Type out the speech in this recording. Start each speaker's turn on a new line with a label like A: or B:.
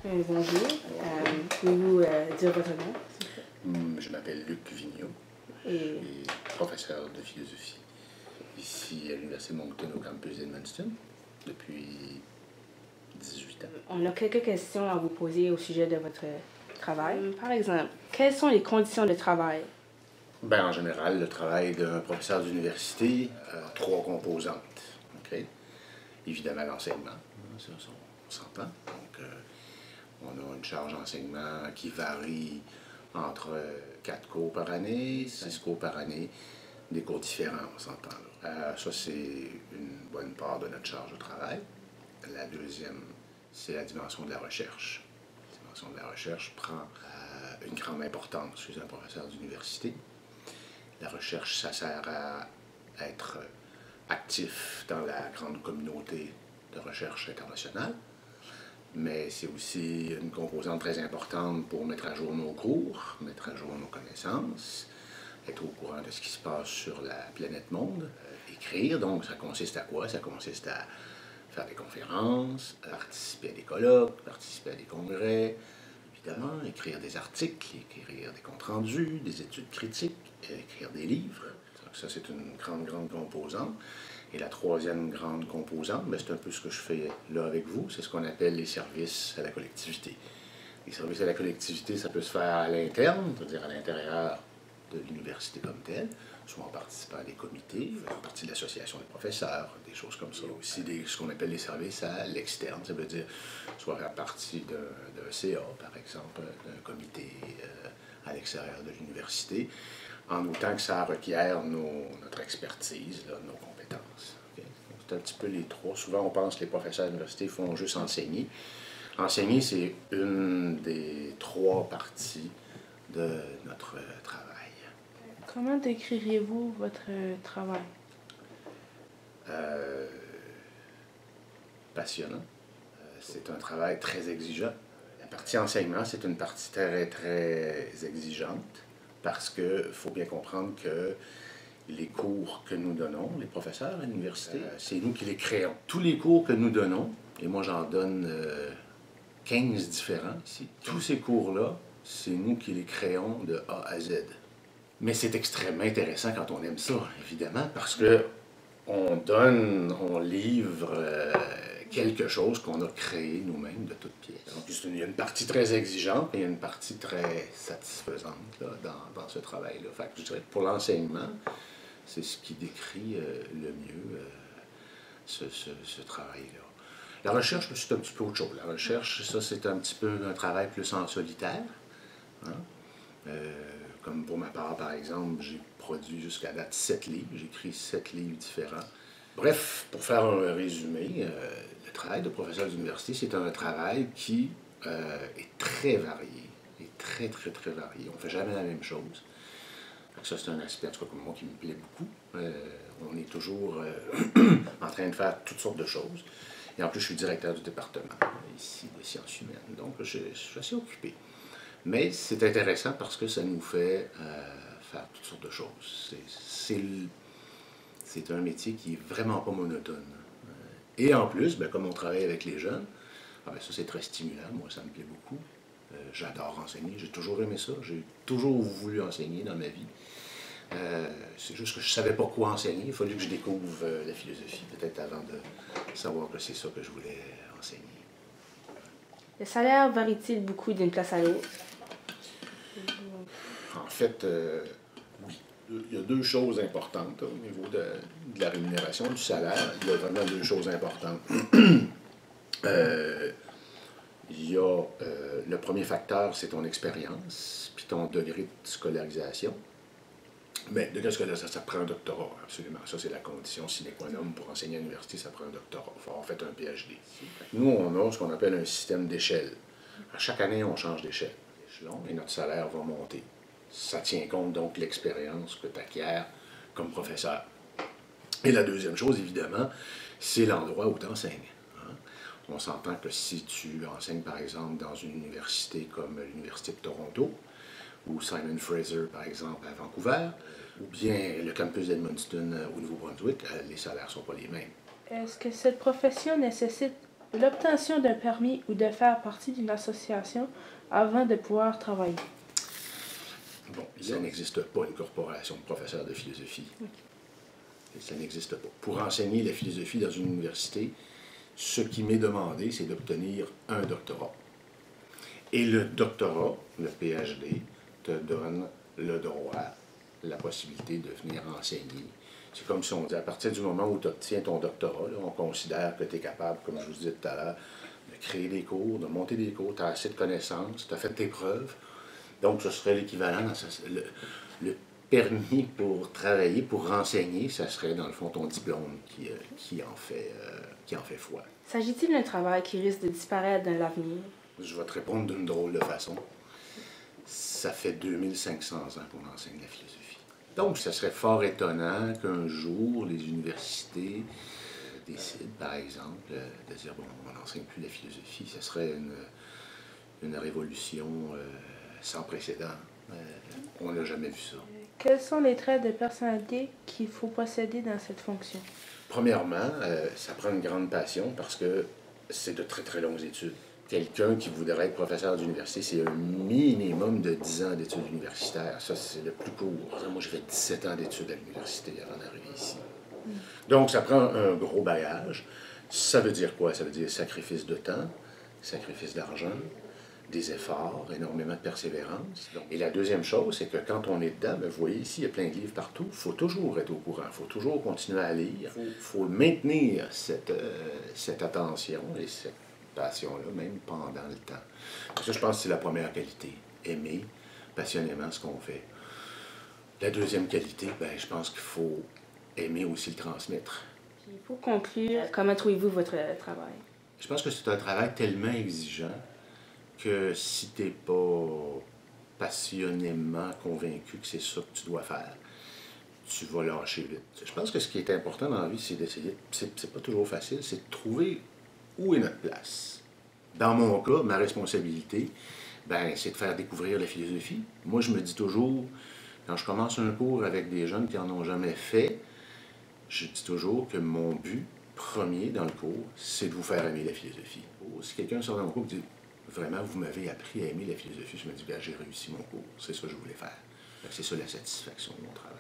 A: Bonjour. Pouvez-vous dire votre nom?
B: Je m'appelle Luc Vigneault
A: Et
B: professeur de philosophie ici à l'Université Moncton au campus d'Edmundston depuis 18 ans.
A: On a quelques questions à vous poser au sujet de votre travail. Par exemple, quelles sont les conditions de travail?
B: Ben, en général, le travail d'un professeur d'université a trois composantes. Okay? Évidemment, l'enseignement, ça, on s'entend. Donc, on a une charge d'enseignement qui varie entre 4 cours par année, 6 cours par année, des cours différents, on s'entend. Ça, c'est une bonne part de notre charge de travail. La deuxième, c'est la dimension de la recherche. La dimension de la recherche prend une grande importance chez un professeur d'université. La recherche, ça sert à être actif dans la grande communauté de recherche internationale, mais c'est aussi une composante très importante pour mettre à jour nos cours, mettre à jour nos connaissances, être au courant de ce qui se passe sur la planète monde. Écrire, donc, ça consiste à quoi? Ça consiste à faire des conférences, à participer à des colloques, participer à des congrès, évidemment, écrire des articles, écrire des comptes rendus, des études critiques, écrire des livres. Donc ça, c'est une grande composante. Et la troisième grande composante, c'est un peu ce que je fais là avec vous, c'est ce qu'on appelle les services à la collectivité. Les services à la collectivité, ça peut se faire à l'interne, c'est-à-dire à l'intérieur de l'université comme telle, soit en participant à des comités, en partie de l'association des professeurs, des choses comme ça. Il y a aussi ce qu'on appelle les services à l'externe, ça veut dire soit faire partie d'un CA, par exemple, d'un comité à l'extérieur de l'université, en autant que ça requiert notre expertise, là, nos compétences. Okay? C'est un petit peu les trois. Souvent, on pense que les professeurs d'université font juste enseigner. Enseigner, c'est une des trois parties de notre travail.
A: Comment décririez-vous votre travail?
B: Passionnant. C'est un travail très exigeant. La partie enseignement, c'est une partie très exigeante parce qu'il faut bien comprendre que les cours que nous donnons, les professeurs à l'université, c'est nous qui les créons. Tous les cours que nous donnons, et moi j'en donne 15 différents ici, tous ces cours-là, c'est nous qui les créons de A à Z. Mais c'est extrêmement intéressant quand on aime ça, évidemment, parce que on livre quelque chose qu'on a créé nous-mêmes de toutes pièces. Donc, il y a une partie très exigeante et une partie très satisfaisante là, dans ce travail-là. Fait que je dirais que pour l'enseignement, c'est ce qui décrit le mieux ce travail-là. La recherche, c'est un petit peu autre chose. La recherche, ça, c'est un petit peu un travail plus en solitaire. Hein? Comme pour ma part, par exemple, j'ai produit jusqu'à date 7 livres. J'ai écrit 7 livres différents. Bref, pour faire un résumé, le travail de professeur d'université, c'est un travail qui est très varié, est très varié. On ne fait jamais la même chose. Ça, c'est un aspect, en tout cas, comme moi, qui me plaît beaucoup. On est toujours en train de faire toutes sortes de choses. Et en plus, je suis directeur du département ici des sciences humaines. Donc, je suis assez occupé. Mais c'est intéressant parce que ça nous fait faire toutes sortes de choses. C'est un métier qui est vraiment pas monotone. Et en plus, comme on travaille avec les jeunes, ça c'est très stimulant. Moi, ça me plaît beaucoup. J'adore enseigner. J'ai toujours aimé ça. J'ai toujours voulu enseigner dans ma vie. C'est juste que je ne savais pas quoi enseigner. Il a fallu que je découvre la philosophie, peut-être avant de savoir que c'est ça que je voulais enseigner.
A: Le salaire varie-t-il beaucoup d'une place à l'autre?
B: En fait, oui. Il y a deux choses importantes au niveau de la rémunération, du salaire. Il y a vraiment deux choses importantes. Il y a le premier facteur, c'est ton expérience, puis ton degré de scolarisation. Mais degré de scolarisation, ça prend un doctorat, absolument. Ça, c'est la condition sine qua non pour enseigner à l'université, ça prend un doctorat. Il faut avoir fait un PhD. Nous, on a ce qu'on appelle un système d'échelle. À chaque année, on change d'échelle. Et notre salaire va monter. Ça tient compte donc de l'expérience que tu acquiers comme professeur. Et la deuxième chose, évidemment, c'est l'endroit où tu enseignes. Hein? On s'entend que si tu enseignes, par exemple, dans une université comme l'Université de Toronto, ou Simon Fraser, par exemple, à Vancouver, ou bien le campus d'Edmundston au Nouveau-Brunswick, les salaires ne sont pas les mêmes.
A: Est-ce que cette profession nécessite l'obtention d'un permis ou de faire partie d'une association avant de pouvoir travailler.
B: Bon, ça n'existe pas, une corporation de professeurs de philosophie. Ça n'existe pas. Pour enseigner la philosophie dans une université, ce qui m'est demandé, c'est d'obtenir un doctorat. Et le doctorat, le PhD, te donne le droit, la possibilité de venir enseigner. C'est comme si on dit, à partir du moment où tu obtiens ton doctorat, là, on considère que tu es capable, comme je vous disais tout à l'heure, de créer des cours, de monter des cours, tu as assez de connaissances, tu as fait tes preuves. Donc, ce serait l'équivalent, le permis pour travailler, pour renseigner, ça serait dans le fond ton diplôme qui en fait foi.
A: S'agit-il d'un travail qui risque de disparaître dans l'avenir?
B: Je vais te répondre d'une drôle de façon. Ça fait 2500 ans qu'on enseigne la philosophie. Donc, ça serait fort étonnant qu'un jour, les universités décident, par exemple, de dire, bon, on n'enseigne plus la philosophie. Ça serait une révolution sans précédent. On n'a jamais vu ça.
A: Quels sont les traits de personnalité qu'il faut posséder dans cette fonction?
B: Premièrement, ça prend une grande passion parce que c'est de très, très longues études. Quelqu'un qui voudrait être professeur d'université, c'est un minimum de 10 ans d'études universitaires. Ça, c'est le plus court. Moi, j'ai fait 17 ans d'études à l'université avant d'arriver ici. Donc, ça prend un gros bagage. Ça veut dire quoi? Ça veut dire sacrifice de temps, sacrifice d'argent, des efforts, énormément de persévérance. Et la deuxième chose, c'est que quand on est dedans, vous voyez ici, il y a plein de livres partout, il faut toujours être au courant, il faut toujours continuer à lire, il faut maintenir cette attention et cette passion-là, même pendant le temps. Ça, je pense que c'est la première qualité, aimer passionnément ce qu'on fait. La deuxième qualité, je pense qu'il faut aimer aussi le transmettre.
A: Puis pour conclure, comment trouvez-vous votre travail?
B: Je pense que c'est un travail tellement exigeant que si tu n'es pas passionnément convaincu que c'est ça que tu dois faire, tu vas lâcher vite. Je pense que ce qui est important dans la vie, c'est d'essayer, c'est pas toujours facile, c'est de trouver où est notre place. Dans mon cas, ma responsabilité, c'est de faire découvrir la philosophie. Moi, je me dis toujours, quand je commence un cours avec des jeunes qui n'en ont jamais fait, je dis toujours que mon but premier dans le cours, c'est de vous faire aimer la philosophie. Si quelqu'un sort dans mon cours et dit « Vraiment, vous m'avez appris à aimer la philosophie », je me dis « J'ai réussi mon cours, c'est ça que je voulais faire ». C'est ça la satisfaction de mon travail.